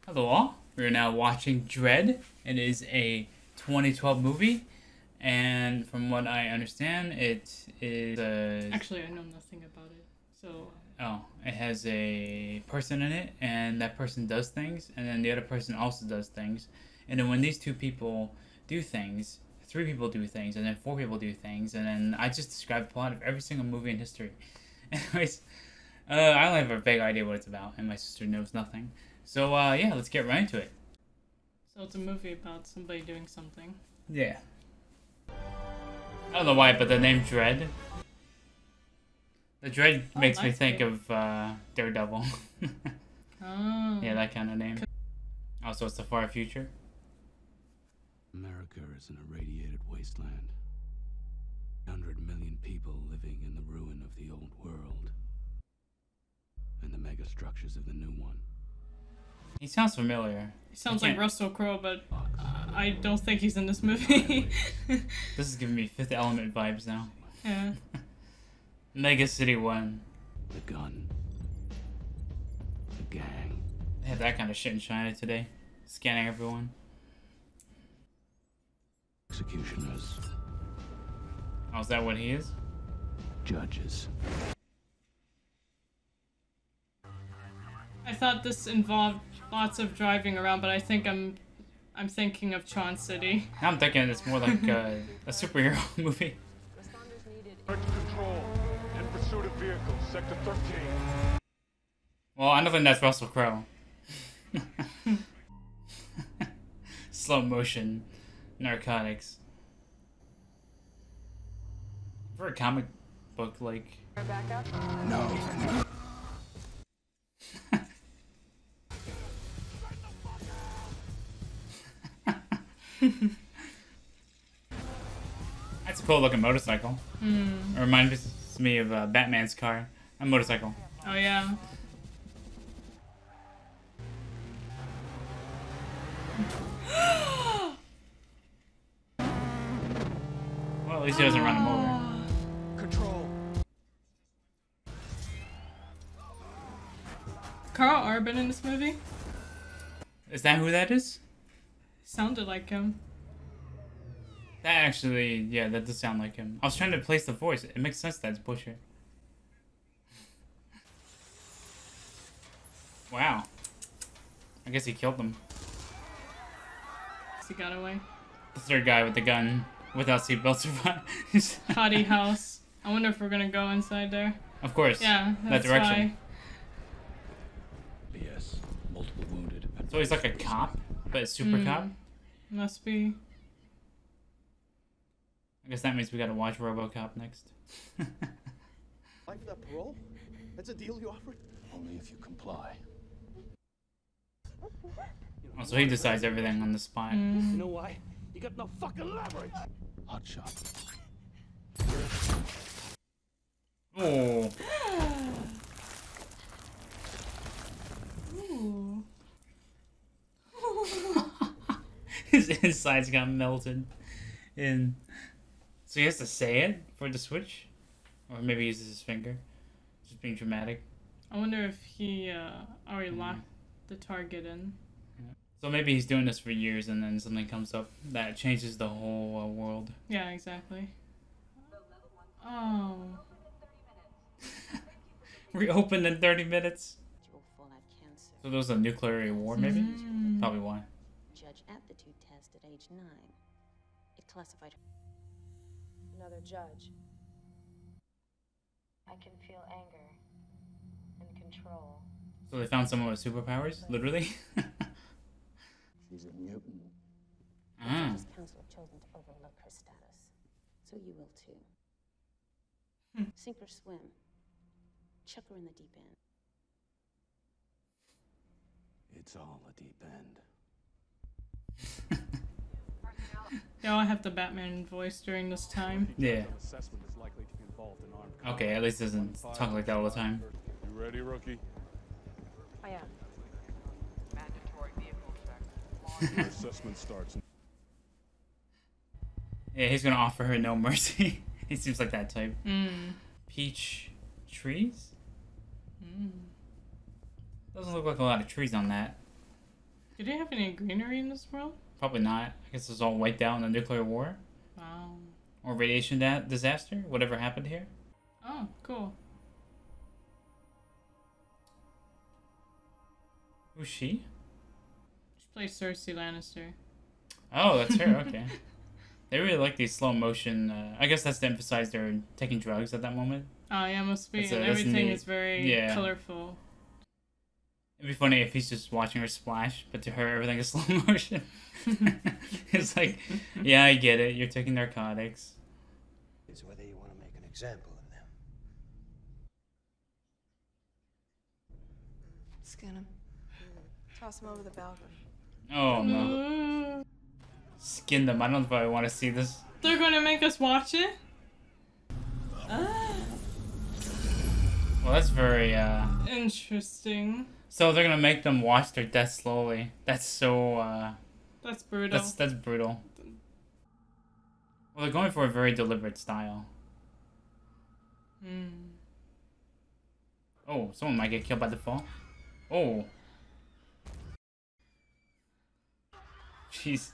Hello all, we're now watching Dredd. It is a 2012 movie, and from what I understand, it is Actually, I know nothing about it, so... Oh, it has a person in it, and that person does things, and then the other person also does things. And then when these two people do things, three people do things, and then four people do things, and then I just described the plot of every single movie in history. Anyways, I only have a vague idea what it's about, and my sister knows nothing. So, yeah, let's get right into it. So it's a movie about somebody doing something. Yeah. I don't know why, but the name Dredd. The Dredd makes me think of Daredevil. Oh. Yeah, that kind of name. Also, it's the far future. America is an irradiated wasteland. 100 million people living in the ruin of the old world. And the mega structures of the new one. He sounds familiar. He sounds like Russell Crowe, but I don't think he's in this movie. This is giving me Fifth Element vibes now. Yeah. Mega City 1. The gun. The gang. They have that kind of shit in China today. Scanning everyone. Executioners. Oh, is that what he is? Judges. I thought this involved lots of driving around, but I think I'm thinking of Tron City. Now I'm thinking it's more like a superhero movie. Control. In pursuit of vehicles, Sector 13. Well, I don't think that's Russell Crowe. Slow motion. Narcotics. For a comic book, like... No. That's a cool looking motorcycle. It reminds me of Batman's car. A motorcycle. Oh yeah. Well, at least he doesn't run him over. Control. Karl Urban in this movie? Is that who that is? Sounded like him. That actually, yeah, that does sound like him. I was trying to place the voice. It makes sense that's Busher. Wow. I guess he killed them. He got away. The third guy with the gun without seatbelts survived. Hottie house. I wonder if we're gonna go inside there. Of course. Yeah, that that's direction. why. Yes. Multiple wounded. So he's like a cop, but a super cop. Must be. I guess that means we gotta watch RoboCop next. Like that parole? That's a deal you offered? Only if you comply. Oh, so he decides everything on the spot. You know why? You got no fucking leverage. Hot shot. Oh. Ooh. His insides got melted in. So he has to say it for it to switch? Or maybe he uses his finger. Just being dramatic. I wonder if he already locked the target in. Yeah. So maybe he's doing this for years and then something comes up that changes the whole world. Yeah, exactly. Oh. Reopened in 30 minutes. So there was a nuclear war, maybe? Mm. Probably why. Judge aptitude test at age 9. It classified her. Another judge. I can feel anger and control. So they found someone with superpowers? Literally? She's a mutant. Ah. Judge's council have chosen to overlook her status. So you will too. Sink or swim. Chuck her in the deep end. It's all a deep end. Yeah, I have the Batman voice during this time. Yeah. Assessment is likely to be involved in armed Okay, at least it doesn't talk like that all the time. You ready, rookie? I am. Mandatory vehicle check. Your assessment starts. Yeah, he's gonna offer her no mercy. He seems like that type. Mm. Peach trees? Mm. Doesn't look like a lot of trees on that. Did they have any greenery in this world? Probably not. I guess it's all wiped out in the nuclear war. Wow. Or radiation disaster. Whatever happened here. Oh, cool. Who's she? She plays Cersei Lannister. Oh, that's her. Okay. They really like these slow motion. I guess that's to emphasize they're taking drugs at that moment. Oh, yeah, must be. That's And that's everything neat. is very Yeah. colorful. It'd be funny if he's just watching her splash, but to her everything is slow motion. It's like, yeah, I get it. You're taking narcotics. It's whether you want to make an example of them. Skin him. Toss him over the balcony. Oh no. Skin them. I don't know if I want to see this. They're gonna make us watch it? Well, that's very, Interesting. So they're gonna make them watch their death slowly. That's so, That's brutal. That's brutal. Well, they're going for a very deliberate style. Oh, someone might get killed by the fall. Oh. Jeez.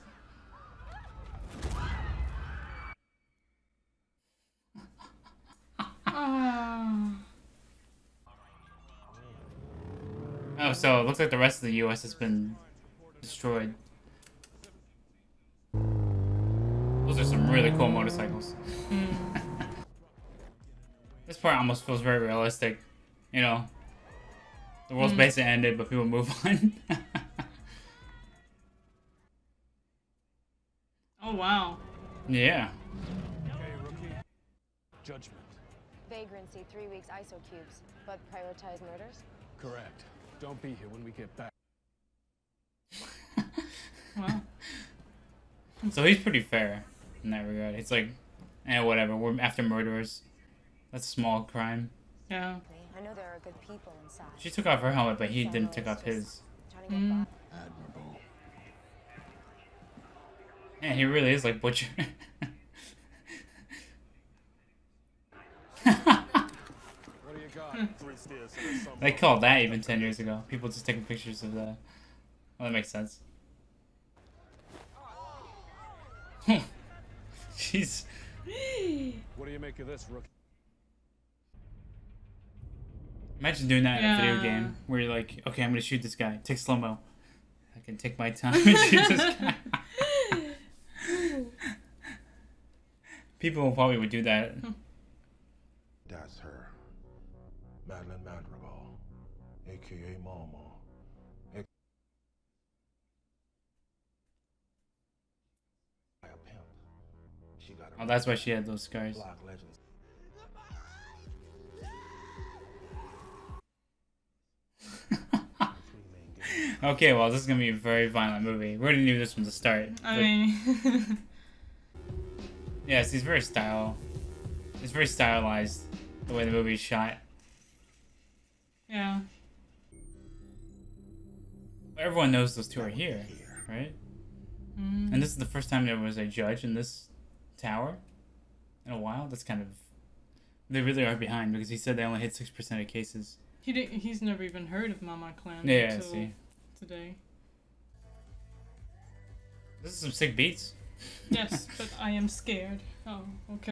Oh, so it looks like the rest of the US has been destroyed. Those are some really cool motorcycles. This part almost feels very realistic. You know, the world's basically ended, but people move on. Oh, wow. Yeah. Okay, rookie. Judgment. Vagrancy, 3 weeks ISO cubes, but prioritize murders? Correct. Don't be here when we get back. Wow. So he's pretty fair in that regard. It's like, whatever. We're after murderers. That's a small crime. Yeah. I know there are good people inside. She took off her helmet, but he didn't take off his. Trying to get by. Admirable. Yeah, he really is like Butcher. What do you got? 3 stairs and some They called that even 10 years ago. People just taking pictures of the. Well, that makes sense. Jeez. What do you make of this, rookie? Imagine doing that in a video Yeah. game where you're like, okay, I'm gonna shoot this guy. Take slow mo. I can take my time and shoot this guy. People probably would do that. That's her. Madeline Madrigal, aka Mama. A pimp. She got a Oh, that's why she had those scars. Black legends. Okay, well, this is gonna be a very violent movie. We already knew this from the start. I but- mean, Yes, he's very It's very stylized, the way the movie's shot. yeah. Everyone knows those two are here, right? And this is the first time there was a judge in this tower in a while. That's kind of... They really are behind, because he said they only hit 6% of cases. He's never even heard of Mama Clan Yeah, until see. today. This is some sick beats. Yes, but I am scared. Oh, okay.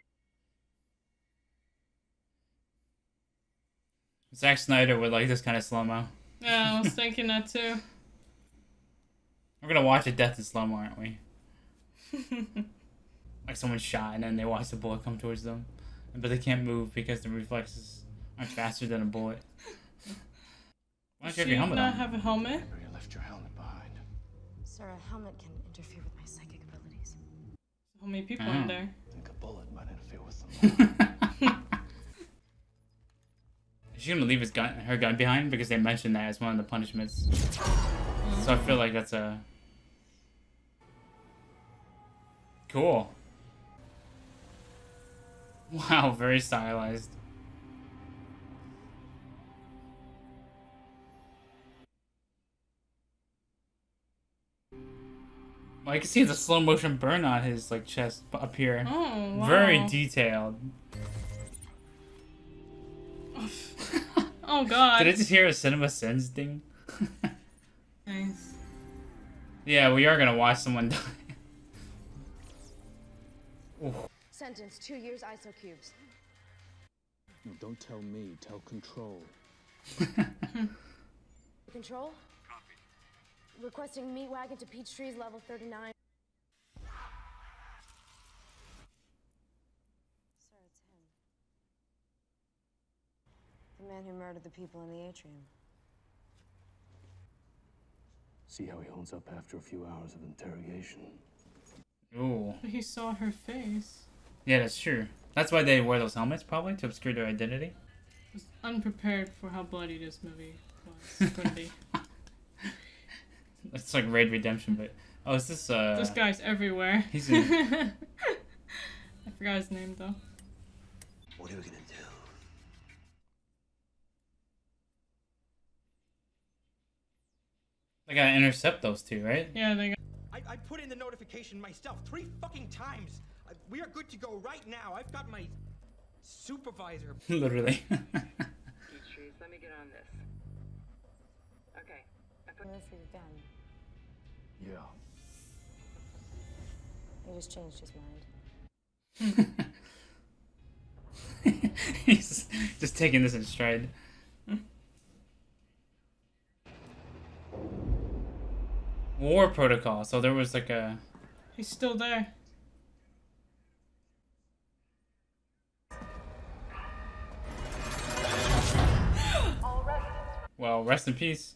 Zack Snyder would like this kind of slow-mo. Yeah, I was thinking that too. We're gonna watch a death in slow-mo, aren't we? Like someone's shot and then they watch the bullet come towards them. But they can't move because the reflexes aren't faster than a bullet. Why don't you have your helmet not on? have a helmet? Remember, you left your helmet behind. Sir, a helmet can interfere with my psychic abilities. How many people in there? I think a bullet might interfere with some. Is she gonna leave her gun behind? Because they mentioned that as one of the punishments. So I feel like that's a... Cool. Wow, very stylized. Well, I can see the slow motion burn on his like chest up here. Oh, wow. Very detailed. Oh god. Did I just hear a Cinema Sins ding? Nice. Yeah, we are gonna watch someone die. Ooh. Sentence 2 years ISO cubes. No, don't tell me. Tell Control. Control? Copy. Requesting meat wagon to Peachtree's level 39. Sir, it's him. The man who murdered the people in the atrium. See how he holds up after a few hours of interrogation. Ooh. He saw her face. Yeah, that's true. That's why they wear those helmets, probably, to obscure their identity. I was unprepared for how bloody this movie was going to be. It's like Raid Redemption, but... Oh, is this, This guy's everywhere. He's in... I forgot his name, though. What are we gonna do? They gotta intercept those two, right? Yeah, they got... I put in the notification myself 3 fucking times. We are good to go right now. I've got my supervisor. Literally. Peachtrees, let me get on this. Okay. Move for your gun. Yeah. He just changed his mind. He's just taking this in stride. War protocol. So there was like a... He's still there. Well, rest in peace.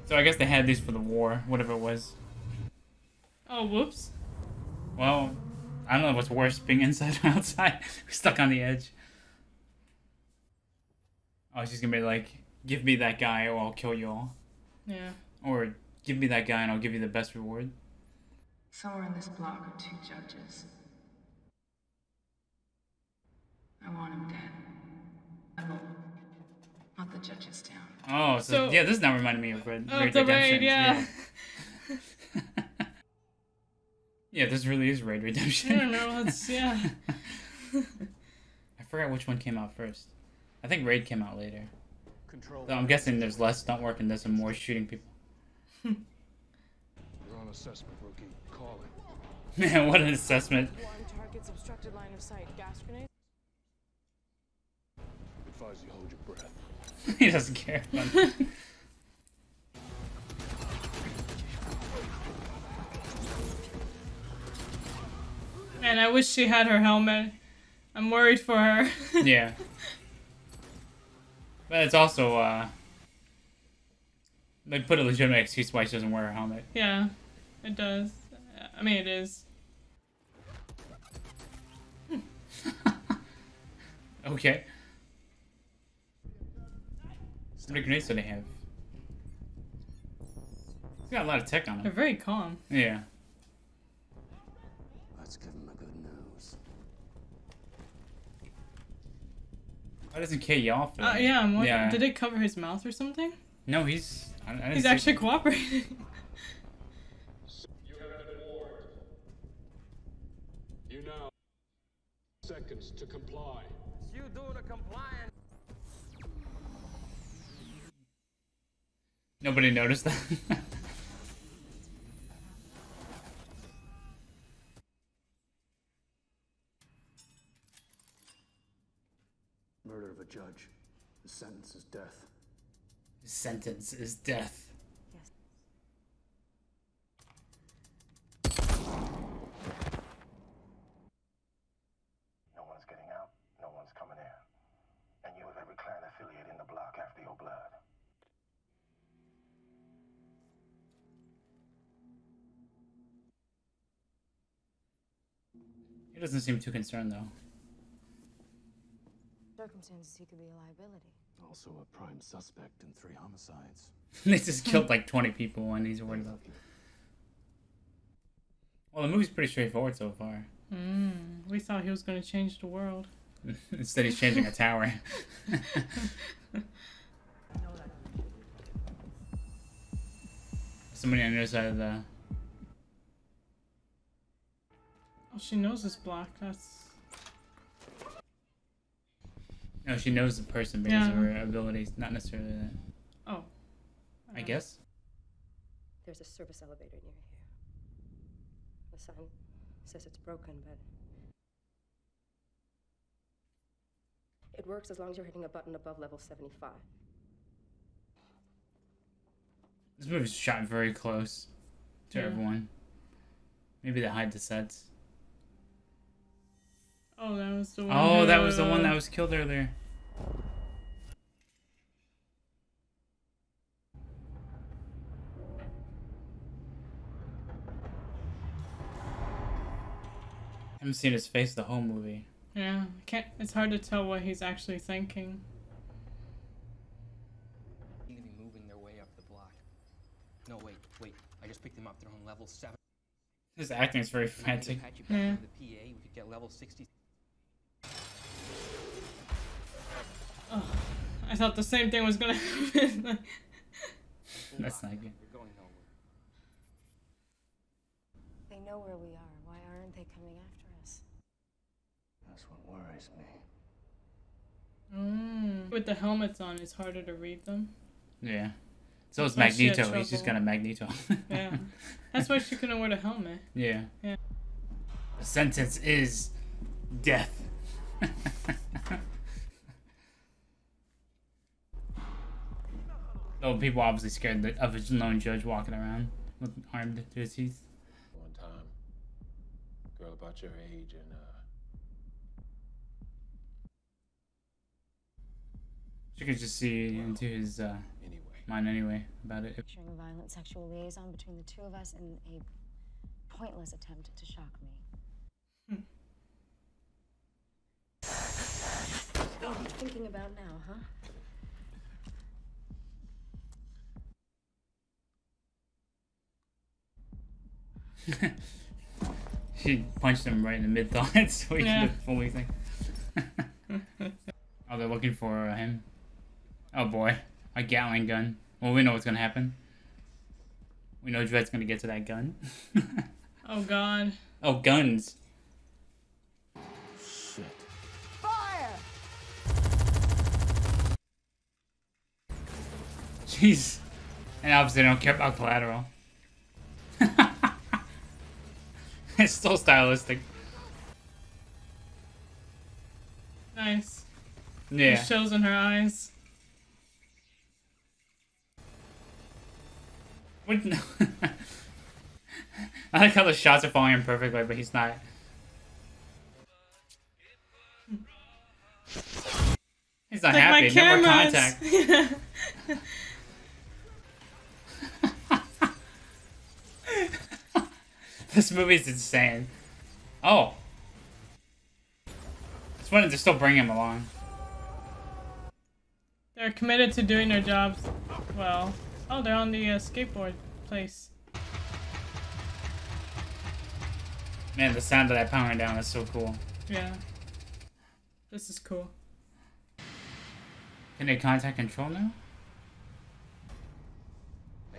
So I guess they had these for the war, whatever it was. Oh, whoops. Well, I don't know what's worse, being inside or outside. We're stuck on the edge. Oh, she's gonna be like, give me that guy or I'll kill you all. Yeah. Or, give me that guy and I'll give you the best reward. Somewhere in this block are 2 judges. I want him dead. I want the judges down. Oh, so yeah, this is now reminding me of Raid the Redemption. Raid, yeah. Yeah, this really is Raid Redemption. I don't know, it's, yeah. I forgot which one came out first. I think Raid came out later. Control. So I'm guessing there's less stunt work in this and more shooting people. You're on assessment, rookie. Call it. Man, what an assessment. One target's obstructed line of sight. Gas grenade? Advise you hold your breath. He doesn't care. Man, I wish she had her helmet. I'm worried for her. Yeah. But it's also, they put a legitimate excuse why she doesn't wear her helmet. Yeah, it does. I mean, it is. Okay. How many grenades do they have? He's got a lot of tech on They're him. very calm. Yeah. Let's give him a good news. Why doesn't Kay yell for him? Yeah, I'm wondering, Yeah. did it cover his mouth or something? No, he's... I didn't He's see- actually cooperating. You have been warned. You now seconds to comply. You do the compliance. Nobody noticed that. Murder of a judge. The sentence is death. His sentence is death. No one's getting out, no one's coming in. And you have every clan affiliate in the block after your blood. He doesn't seem too concerned, though. Circumstances, he could be a liability. Also a prime suspect in 3 homicides. They just killed like 20 people and he's worried about... Well, the movie's pretty straightforward so far. We thought he was going to change the world. Instead, he's changing a tower. Somebody on the other side of the... Oh, she knows it's black. That's... No, she knows the person because of her abilities, not necessarily that. Oh. I guess. There's a service elevator near here. The sign says it's broken, but it works as long as you're hitting a button above level 75. This movie's shot very close to everyone. Maybe they hide the sets. Oh, that was the one. Oh, that was the one that was killed earlier. I haven't seen his face the whole movie. Yeah, it's hard to tell what he's actually thinking. Even moving their way up the block. No, wait. I just picked them up. They're on level 7. His acting is very frantic. Yeah. The PA, we could get level 60. Oh, I thought the same thing was gonna happen. That's not good. We're going nowhere. They know where we are. Why aren't they coming after us? That's what worries me. With the helmets on, it's harder to read them. Yeah. So it's That's why she had Magneto. He's just trouble. gonna Magneto. Yeah. That's why she couldn't wear the helmet. Yeah. Yeah. The sentence is death. Oh, people obviously scared of a lone judge walking around with armed to his teeth. One time, girl about your age and She could just see into his mind anyway about it. Picturing a violent sexual liaison between the two of us in a pointless attempt to shock me. What are you thinking about now, huh? She punched him right in the mid-thought so he Yeah. could fully think. Oh, they're looking for him. Oh boy, a Gatling gun. Well, we know what's gonna happen. We know Dredd's gonna get to that gun. Oh god. Oh, guns. Shit. Fire! Jeez. And obviously they don't care about collateral. It's still stylistic. Nice. Yeah. It shows in her eyes. What? No. I like how the shots are falling in perfectly, but he's not. He's not Like happy. my No more cameras. contact. This movie's insane. Oh. It's funny to still bring him along. They're committed to doing their jobs well. Oh, they're on the skateboard place. Man, the sound of that powering down is so cool. Yeah. This is cool. Can they contact control now?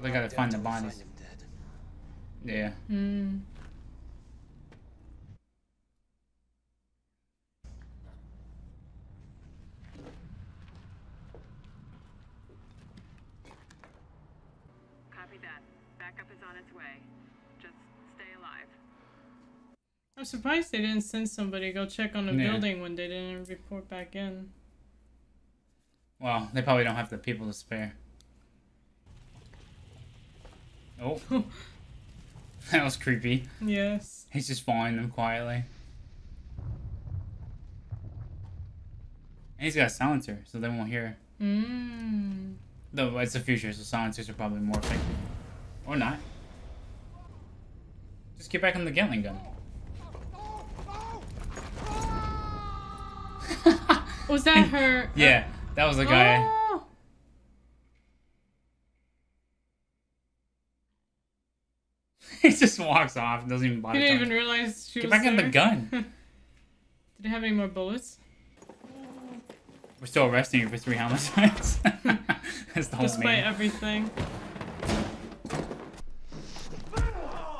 They gotta find the bodies. Yeah. Copy that. Backup is on its way. Just stay alive. I'm surprised they didn't send somebody go check on the Yeah. building when they didn't report back in. Well, they probably don't have the people to spare. Oh. That was creepy. Yes. He's just following them quietly. And he's got a silencer, so they won't hear. Though it's the future, so silencers are probably more effective. Or not. Just get back on the Gatling gun. Was that her? Yeah, that was the guy. Oh! He just walks off and doesn't even bother. He didn't talking. even realize she Get was back on the there. gun. Did he have any more bullets? We're still arresting you for 3 homicides. That's the whole Despite main. everything.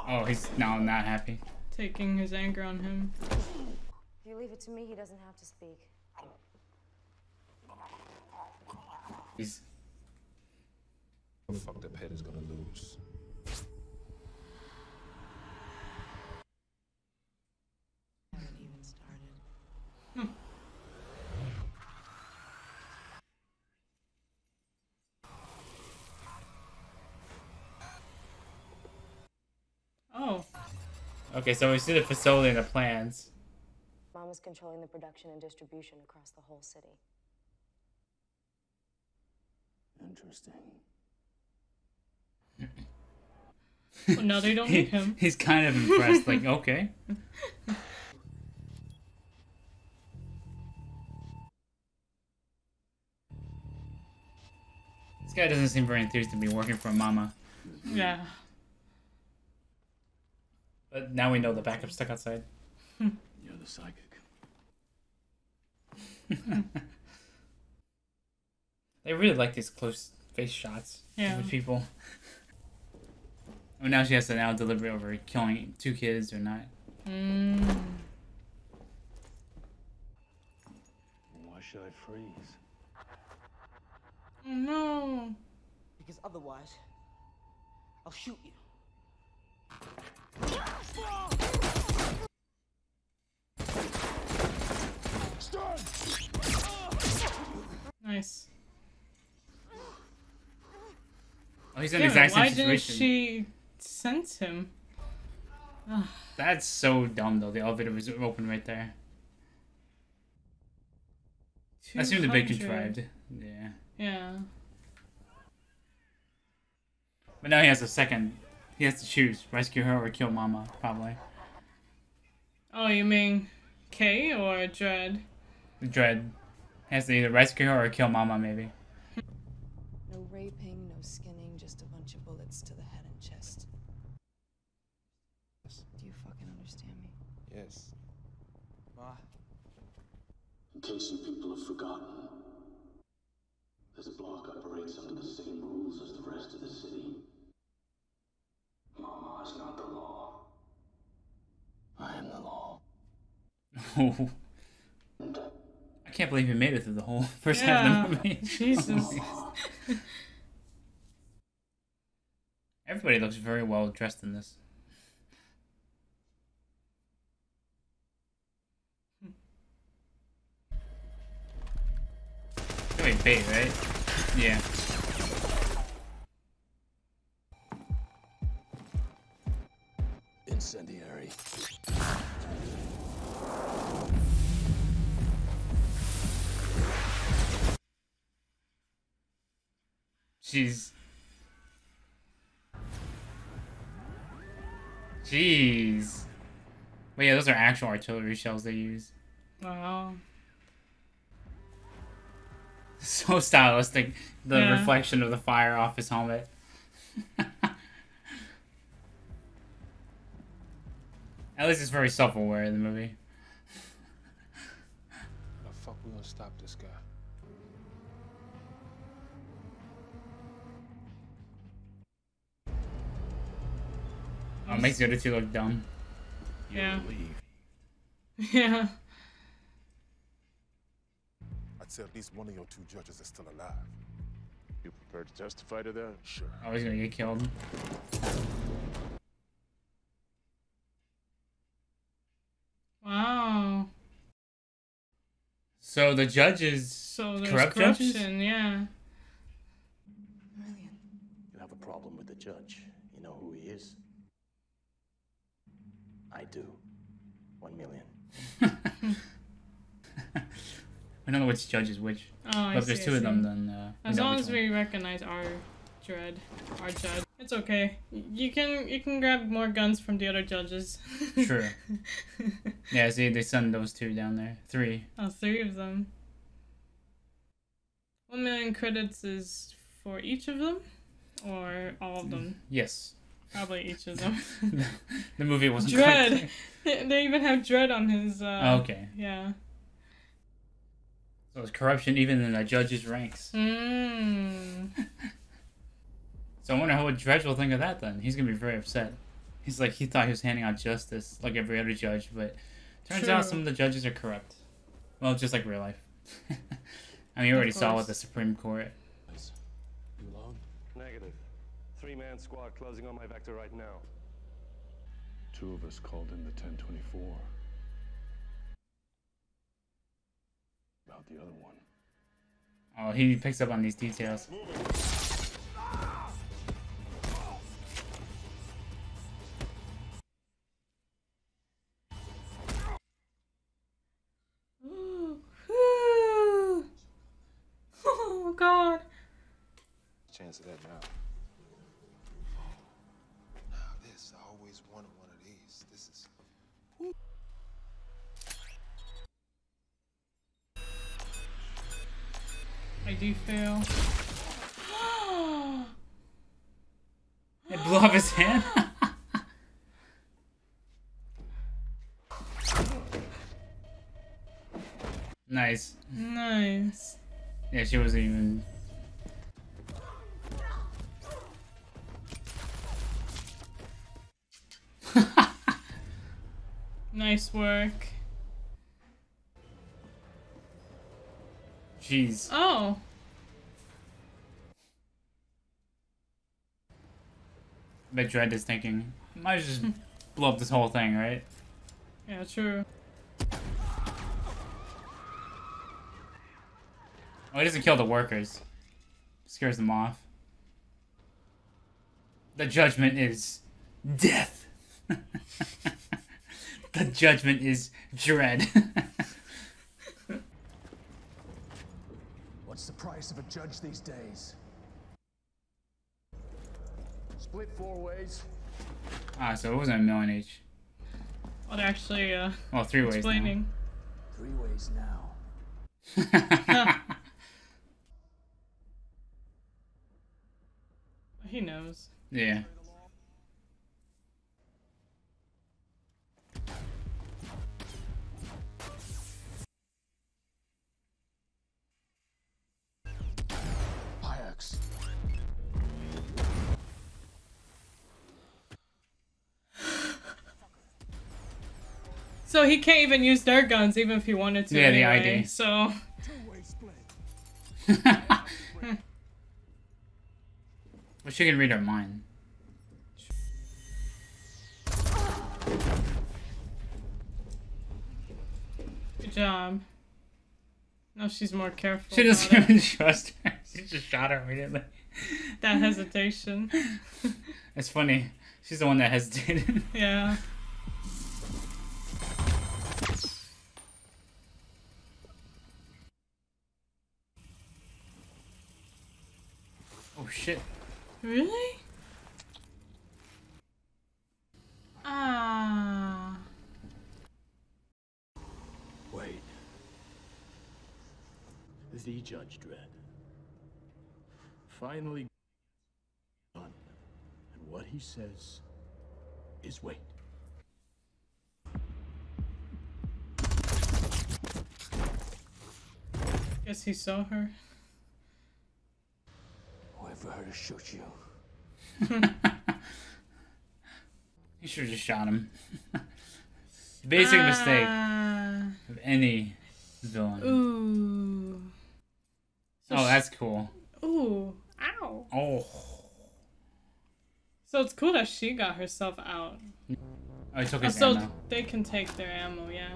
Oh, he's now not happy. Taking his anger on him. If you leave it to me, he doesn't have to speak. He's... The fucked up head is gonna lose. Haven't even started. Oh. Okay, so we see the facility and the plans. Mom is controlling the production and distribution across the whole city. Interesting. Well, now they don't need him. He's kind of impressed, like, okay. This guy doesn't seem very enthused to be working for Mama. Yeah. But now we know the backup's stuck outside. You're the psychic. They really like these close face shots with people. Oh, now she has to now deliberate over killing 2 kids or not. Why should I freeze? Oh, no. Because otherwise, I'll shoot you. Nice. Oh, he's in the exact same why situation. didn't she sense him? That's so dumb, though. The elevator was open right there. That seemed a bit contrived. Yeah. Yeah. But now he has a second. He has to choose. Rescue her or kill Mama, probably. Oh, you mean Kay or Dredd? Dredd. He has to either rescue her or kill Mama, maybe. No raping, no skinning, just a bunch of bullets to the head and chest. Do you fucking understand me? Yes. Ma. In case you people have forgotten, this block operates under the same rules as the rest of the city. Mama is not the law. I am the law. Oh. I can't believe he made it through the whole first half of the movie. Jesus. Everybody looks very well dressed in this. Wait, bait, right? Yeah. Incendiary. Jeez. But yeah, those are actual artillery shells they use. Wow. So stylistic. The reflection of the fire off his helmet. At least it's very self-aware in the movie. How the fuck we gonna stop this guy? Oh, it makes the other 2 look dumb. Yeah. Yeah. I'd say at least one of your 2 judges is still alive. You prepared to testify to that? Sure. Oh, he's gonna get killed. Wow. So the judges... So there's corrupt corruption, judges? yeah. Brilliant. You have a problem with the judge. You know who he is? I do. 1 million. I don't know which judge is which. Oh, I but if there's see, 2 I of them, see. then... As know long which as one. we recognize our judge. It's okay. You can grab more guns from the other judges. True. Yeah, see, they send those 2 down there. 3. Oh, 3 of them. 1 million credits is for each of them? Or all of them? Yes. Probably each of them. The movie wasn't quite Dredd! They even have Dredd on his... okay. Yeah. So there's corruption even in the judges' ranks. So I wonder what Dredd will think of that then. He's gonna be very upset. He's like, he thought he was handing out justice like every other judge, but turns out some of the judges are corrupt. Well, just like real life. I mean, you already saw with the Supreme Court. 3-man squad closing on my vector right now. 2 of us called in the 1024. About the other one. Oh, he picks up on these details. Oh God. Chance of that now. Now this, I always wanted one of these. This is. I do fail. It blew off his hand. Nice. Nice. Yeah, she wasn't even. Nice work. Jeez. Oh. But Dredd is thinking, might just blow up this whole thing, right? Yeah, true. Oh, he doesn't kill the workers. Scares them off. The judgment is death. The judgment is Dredd. What's the price of a judge these days? Split 4 ways. Ah, so it wasn't a million each. Well, actually, well, 3 ways explaining. Now. 3 ways now. He knows. Yeah. Hayeks. So he can't even use their guns, even if he wanted to. Yeah, anyway, the ID. So. Well, she can read her mind. Good job. Now she's more careful. She doesn't even trust her. She just shot her immediately. That hesitation. It's funny. She's the one that hesitated. Yeah. Oh shit. Really? Ah. Wait. The Judge Dredd. Finally done. And what he says is wait. Guess he saw her. Wait for her to shoot you. You should have just shot him. Basic mistake of any villain. Ooh. So oh, that's cool. Ooh. Ow. Oh. So it's cool that she got herself out. Oh, he took his so ammo. They can take their ammo, yeah.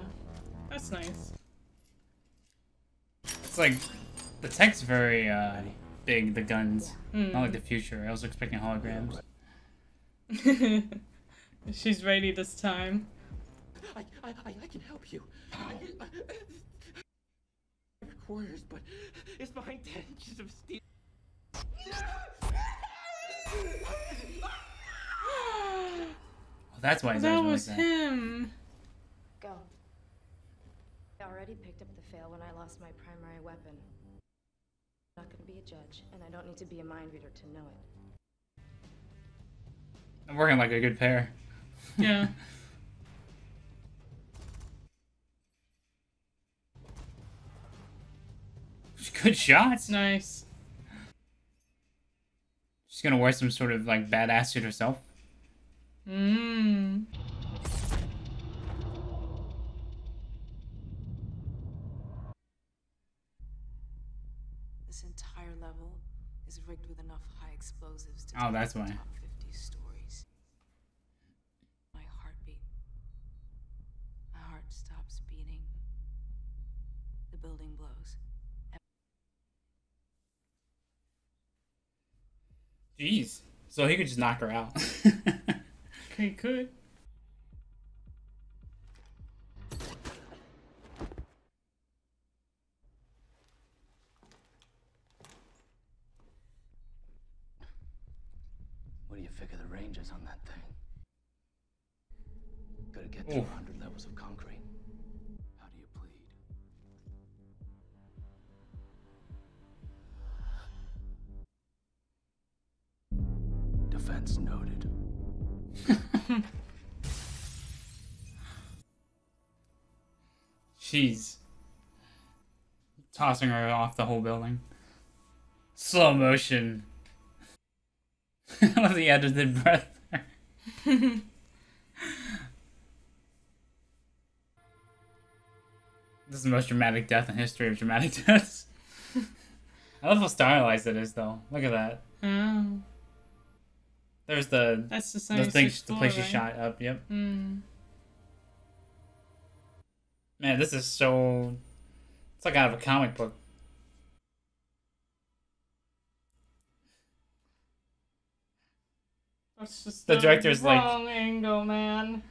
That's nice. It's like, the tech's very big, the guns. Mm. Not like the future. I was expecting holograms. She's ready this time. I can help you. Quarters, but it's behind 10 inches of steel. Well, that's why his eyes That were was like that. him. Go. I already picked up the fail when I lost my primary weapon. I'm not going to be a judge, and I don't need to be a mind reader to know it. I'm working like a good pair. Yeah. Good shots. Nice. She's gonna wear some sort of like badass suit herself. Mmm. This entire level is rigged with enough high explosives to Oh, take that's the why. top 50 stories. My heartbeat. My heart stops beating. The building blows. Jeez. So he could just knock her out. He could. What do you figure the range is on that thing? Gotta get through 100 levels of concrete. How do you plead? Defense noted. Jeez. Tossing her off the whole building. Slow motion. The edited breath. This is the most dramatic death in history of dramatic deaths. I love how stylized it is, though. Look at that. Oh. There's the That's the thing, the floor, place she right? shot up. Yep. Mm. Man, this is so. It's like out of a comic book. That's just The director's like- wrong angle, man.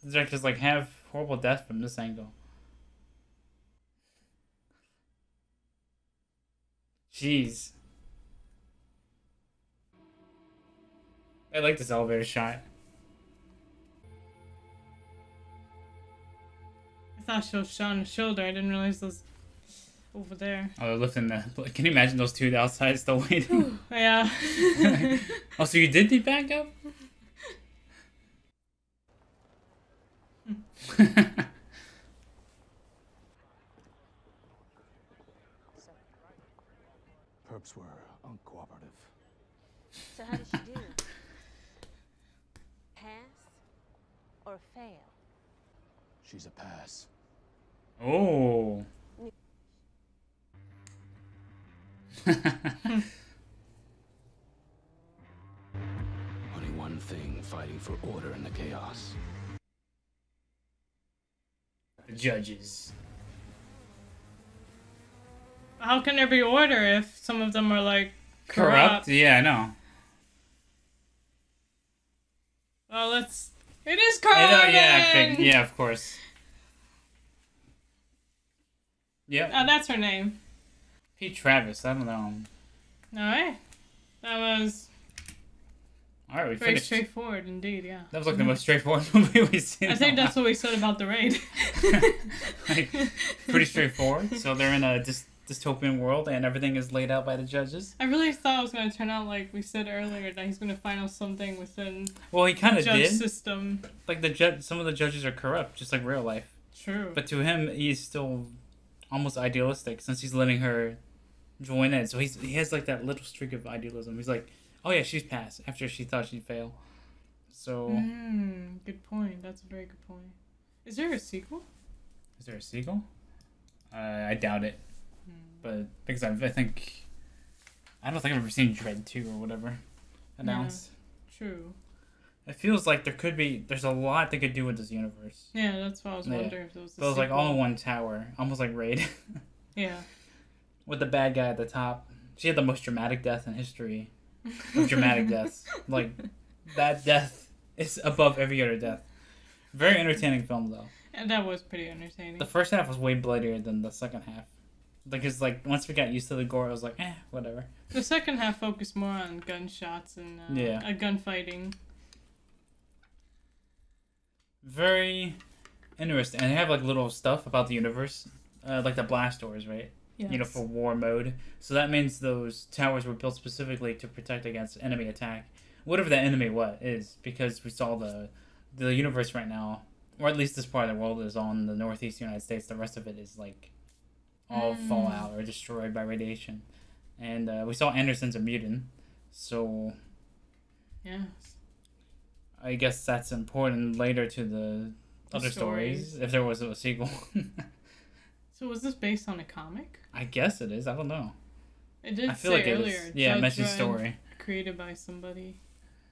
The director's like, have horrible death from this angle. Jeez. I like this elevator shot. I thought she was shot on the shoulder. I didn't realize those over there. Oh, they're lifting the. Can you imagine those two outside still waiting? Yeah. Oh, so you did the backup? Perps were uncooperative. So how did she do? Pass or fail? She's a pass. Oh. Only one thing fighting for order in the chaos. The judges. How can there be order if some of them are like Corrupt? Yeah, I know. Oh, let's. It is Karl I know, Urban! yeah, of course. Yep. Oh, that's her name. Pete Travis, I don't know. Alright. That was Alright, we very finished. straightforward indeed, yeah. That was like the most straightforward movie we've seen. I think that's what we said about the raid. Like, pretty straightforward. So they're in a dystopian world and everything is laid out by the judges. I really thought it was going to turn out like we said earlier, that he's going to find out something within Well, he kind the of judge did. system. Like some of the judges are corrupt, just like real life. True. But to him, he's still almost idealistic since he's letting her join in. So he has like that little streak of idealism. He's like, oh yeah, she's passed after she thought she'd fail. So. Good point. That's a very good point. Is there a sequel? Is there a sequel? I doubt it. But because I don't think I've ever seen Dredd 2 or whatever announced. Yeah, true. It feels like there's a lot they could do with this universe. Yeah, that's what I was wondering if there was a But it was like sequel. all in one tower, almost like Raid. Yeah. With the bad guy at the top. She had the most dramatic death in history of dramatic deaths. Like, that death is above every other death. Very entertaining film, though. And that was pretty entertaining. The first half was way bloodier than the second half. Because, like, once we got used to the gore, I was like, whatever. The second half focused more on gunshots and gunfighting. Very interesting. And they have, like, little stuff about the universe. Like the blast doors, right? Yes. You know, for war mode. So that means those towers were built specifically to protect against enemy attack. Whatever that enemy is. Because we saw the universe right now, or at least this part of the world, is on the northeast United States. The rest of it is, like, all fallout or destroyed by radiation. And we saw Anderson's a mutant. So... Yes. I guess that's important later to the other stories, if there was a sequel. So was this based on a comic? I guess it is. I don't know. It did I feel say like it earlier. is. Yeah, Judge Message Dredd, story. created by somebody.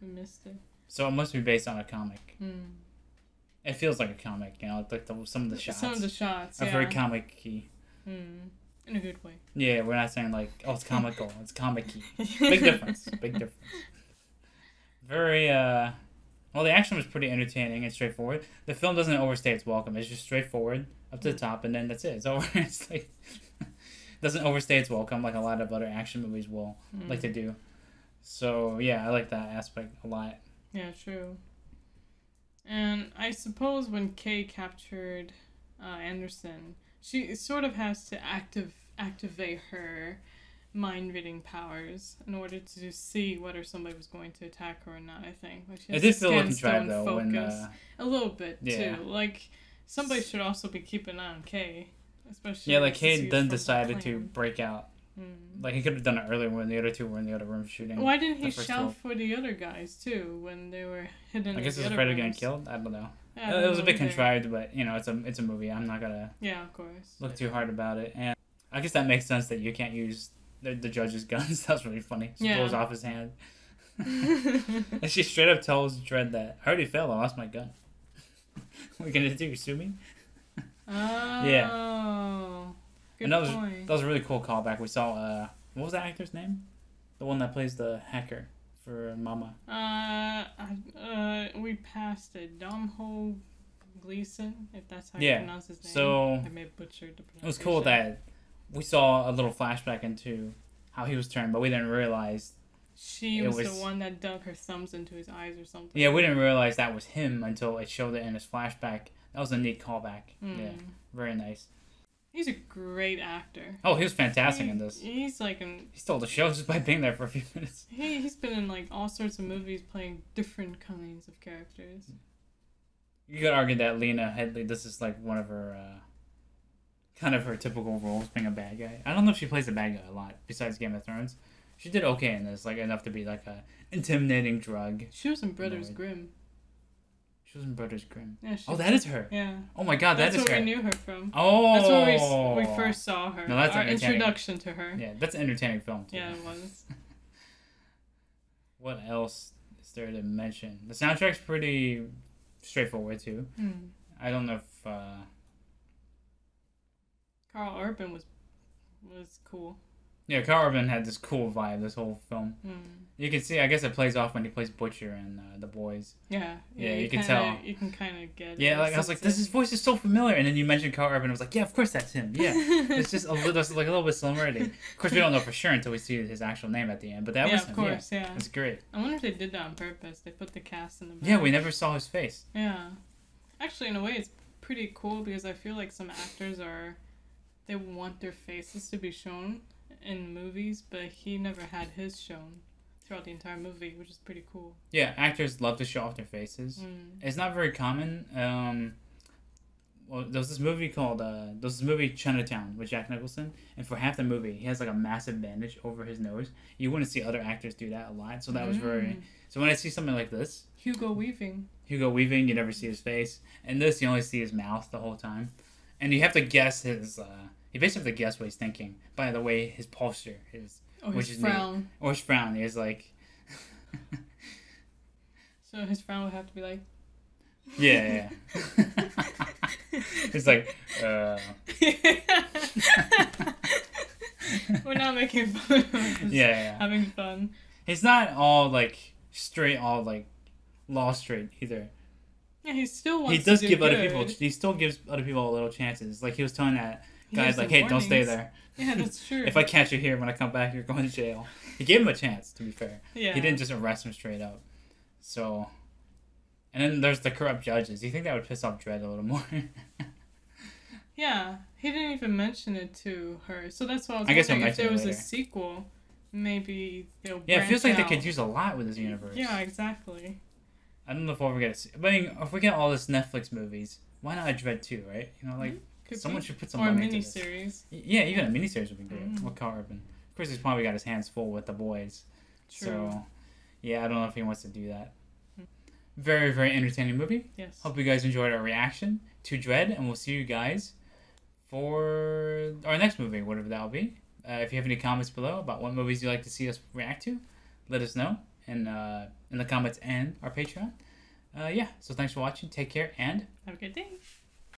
We missed it. So it must be based on a comic. Mm. It feels like a comic, you know, like some of the shots. Some of the shots, are yeah. very comic-y. Mm. In a good way. Yeah, we're not saying like, oh, it's comical. It's comic-y. Big difference. Big difference. Very, well, the action was pretty entertaining and straightforward. The film doesn't overstay its welcome. It's just straightforward, up to the top, and then that's it. It's over. It's like, doesn't overstay its welcome like a lot of other action movies will like to do. So, yeah, I like that aspect a lot. Yeah, true. And I suppose when Kay captured Anderson, she sort of has to activate her mind-reading powers in order to see whether somebody was going to attack her or not, I think. Like, she It has did to feel like scan a drive, stone though, when, focus. A little bit, yeah. too. Like, somebody should also be keeping an eye on Kay. Especially Yeah, like, since Kay he was then from the decided to clan. break out. Mm. Like, he could have done it earlier when the other two were in the other room shooting. Why didn't he the first shout 12. for the other guys, too, when they were hidden I in guess the he was other afraid of getting rooms? killed? I don't know. Yeah, It was a bit either. contrived, but, you know, it's a movie. I'm not gonna Yeah, of course. look too hard about it. And I guess that makes sense that you can't use the judge's guns. That was really funny. She Yeah. blows off his hand. And she straight up tells Dredd that, I already failed. I lost my gun. What are you gonna do? Sue me? Oh. Yeah. Good And that was point. a really cool callback. We saw what was that actor's name? The one that plays the hacker for Mama. We passed it. Domho Gleason, if that's how Yeah. you pronounce his name. So I may have butchered the pronunciation. it was cool that we saw a little flashback into how he was turned, but we didn't realize She was the one that dug her thumbs into his eyes or something. Yeah, we didn't realize that was him until it showed it in his flashback. That was a neat callback. Yeah, very nice. He's a great actor. Oh, he was fantastic in this. He's like He stole the show just by being there for a few minutes. He's been in like all sorts of movies playing different kinds of characters. You could argue that Lena Headey, this is like one of her, kind of her typical roles, being a bad guy. I don't know if she plays a bad guy a lot, besides Game of Thrones. She did okay in this, like enough to be like a intimidating drug. She was in Brothers Grimm. She was in Brothers Grimm. Yeah, that is her. Yeah. Oh my God, that's that is her. That's where we knew her from. Oh. That's where we first saw her. No, that's our entertaining. introduction to her. Yeah, that's an entertaining film too. Yeah, it was. What else is there to mention? The soundtrack's pretty straightforward too. I don't know if Karl Urban was cool. Yeah, Karl Urban had this cool vibe this whole film. You can see, I guess it plays off when he plays Butcher and The Boys. Yeah, you can tell. You can kind of get. Yeah, like I was like, his voice is so familiar, and then you mentioned Karl Urban, I was like, yeah, of course that's him. Yeah, it's just a little bit similarity. Of course, we don't know for sure until we see his actual name at the end, but that was him. Of course, yeah. It's great. I wonder if they did that on purpose. They put the cast in the back. Yeah, we never saw his face. Yeah, actually, in a way, it's pretty cool because I feel like some actors they want their faces to be shown in movies, but he never had his shown throughout the entire movie, which is pretty cool. Yeah, actors love to show off their faces. It's not very common. Well, there was this movie Chinatown with Jack Nicholson, and for half the movie, he has like a massive bandage over his nose. You wouldn't see other actors do that a lot, so that was very. So when I see something like this, Hugo Weaving, you never see his face, and this you only see his mouth the whole time, and you have to guess his. You basically have to guess what he's thinking by the way his posture is. Or his frown. Or his frown is like. So his frown would have to be like. Yeah. It's like. We're not making fun of him. Yeah. Having fun. He's not all like straight, all like law straight either. Yeah, he still wants. He does to do give good. other people. He still gives other people little chances. Like he was telling that guy, gives like, them "Hey, don't stay warnings. there. Yeah, that's true. If I catch you here when I come back, you're going to jail." He gave him a chance. To be fair, Yeah. He didn't just arrest him straight up. So, and then there's the corrupt judges. Do you think that would piss off Dredd a little more? Yeah, he didn't even mention it to her, so that's why I was I guess he'll wondering if there mention was it a later. sequel, maybe they'll. Yeah, it feels like branch they out. could use a lot with this universe. Yeah, exactly. I don't know if we'll ever get to see. I mean, if we get all this Netflix movies, why not a Dredd 2, right? You know, like, someone should put some or a money into this. miniseries. Yeah, even a miniseries would be great. With Karl Urban. Of course, he's probably got his hands full with The Boys. True. So, yeah, I don't know if he wants to do that. Very, very entertaining movie. Yes. Hope you guys enjoyed our reaction to Dredd, and we'll see you guys for our next movie, whatever that'll be. If you have any comments below about what movies you'd like to see us react to, let us know in the comments and our Patreon. Yeah, so thanks for watching. Take care and have a good day.